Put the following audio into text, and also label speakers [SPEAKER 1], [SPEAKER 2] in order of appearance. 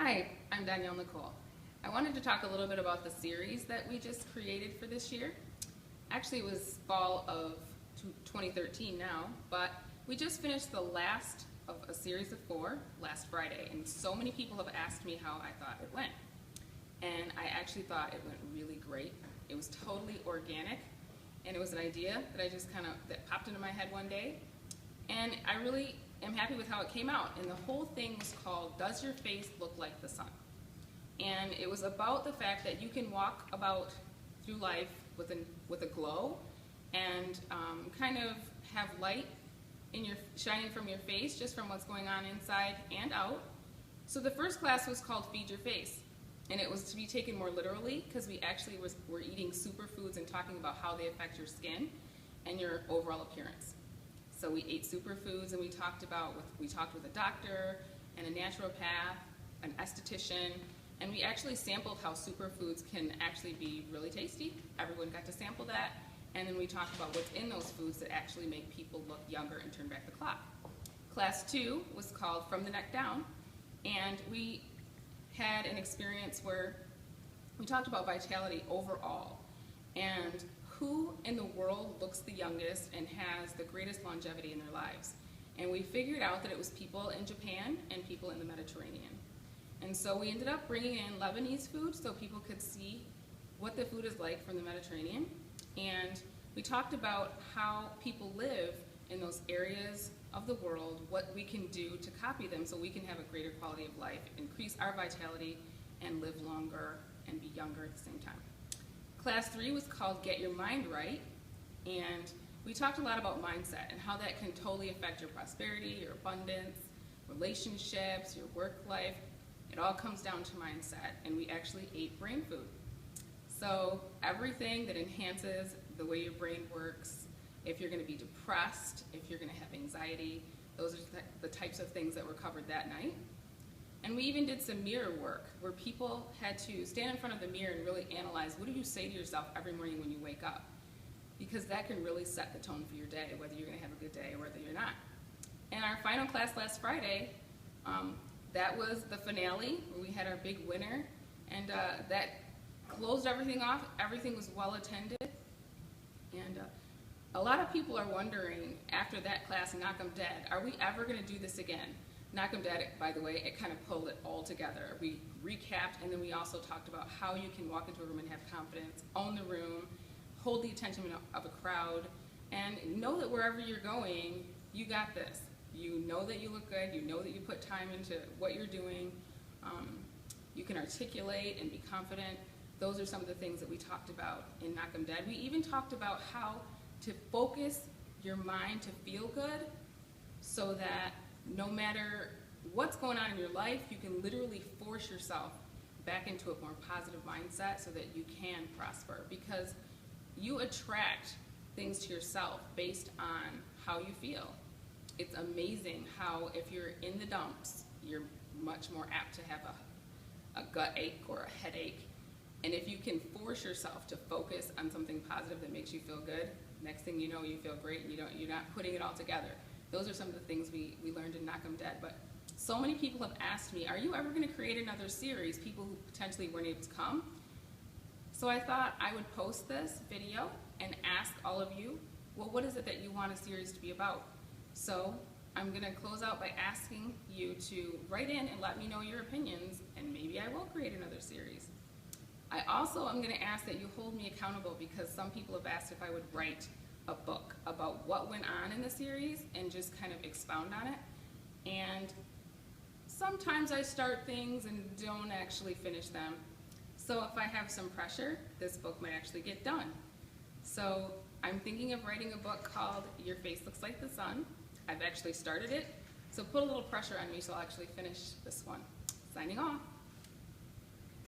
[SPEAKER 1] Hi, I'm Danielle Nicole. I wanted to talk a little bit about the series that we just created for this year. Actually, it was fall of 2013 now, but we just finished the last of a series of 4 last Friday, and so many people have asked me how I thought it went. And I actually thought it went really great. It was totally organic, and it was an idea that I just that popped into my head one day, and I really am happy with how it came out. And the whole thing was called Does Your Face Look Like the Sun? And it was about the fact that you can walk about through life with a glow and kind of have light shining from your face just from what's going on inside and out. So the first class was called Feed Your Face, and it was to be taken more literally because we actually were eating superfoods and talking about how they affect your skin and your overall appearance. So we ate superfoods, and we talked with a doctor and a naturopath, an esthetician, and we actually sampled how superfoods can actually be really tasty. Everyone got to sample that, and then we talked about what's in those foods that actually make people look younger and turn back the clock. Class 2 was called From the Neck Down, and we had an experience where we talked about vitality overall and who in the world looks the youngest and has the greatest longevity in their lives. And we figured out that it was people in Japan and people in the Mediterranean. And so we ended up bringing in Lebanese food so people could see what the food is like from the Mediterranean. And we talked about how people live in those areas of the world, what we can do to copy them so we can have a greater quality of life, increase our vitality, and live longer and be younger at the same time. Class 3 was called Get Your Mind Right, and we talked a lot about mindset and how that can totally affect your prosperity, your abundance, relationships, your work life. It all comes down to mindset, and we actually ate brain food. So everything that enhances the way your brain works, if you're going to be depressed, if you're going to have anxiety, those are the types of things that were covered that night. And we even did some mirror work where people had to stand in front of the mirror and really analyze what do you say to yourself every morning when you wake up, because that can really set the tone for your day, whether you're going to have a good day or whether you're not. And our final class last Friday, that was the finale where we had our big winner, and that closed everything off. Everything was well attended, and a lot of people are wondering after that class, Knock 'em Dead, are we ever going to do this again? Knock 'em Dead, by the way, it kind of pulled it all together. We recapped, and then we also talked about how you can walk into a room and have confidence, own the room, hold the attention of a crowd, and know that wherever you're going, you got this. You know that you look good, you know that you put time into what you're doing, you can articulate and be confident. Those are some of the things that we talked about in Knock 'em Dead. We even talked about how to focus your mind to feel good so that no matter what's going on in your life, you can literally force yourself back into a more positive mindset so that you can prosper, because you attract things to yourself based on how you feel. It's amazing how if you're in the dumps, you're much more apt to have a gut ache or a headache. And if you can force yourself to focus on something positive that makes you feel good, next thing you know, you feel great and you're not putting it all together. Those are some of the things we learned in Knock 'em Dead. But so many people have asked me, are you ever going to create another series, people who potentially weren't able to come? So I thought I would post this video and ask all of you, well, what is it that you want a series to be about? So I'm going to close out by asking you to write in and let me know your opinions, and maybe I will create another series. I also am going to ask that you hold me accountable, because some people have asked if I would write a book about what went on in the series and just kind of expound on it. And sometimes I start things and don't actually finish them. So if I have some pressure, this book might actually get done. So I'm thinking of writing a book called Your Face Looks Like the Sun. I've actually started it, so put a little pressure on me so I'll actually finish this one. Signing off.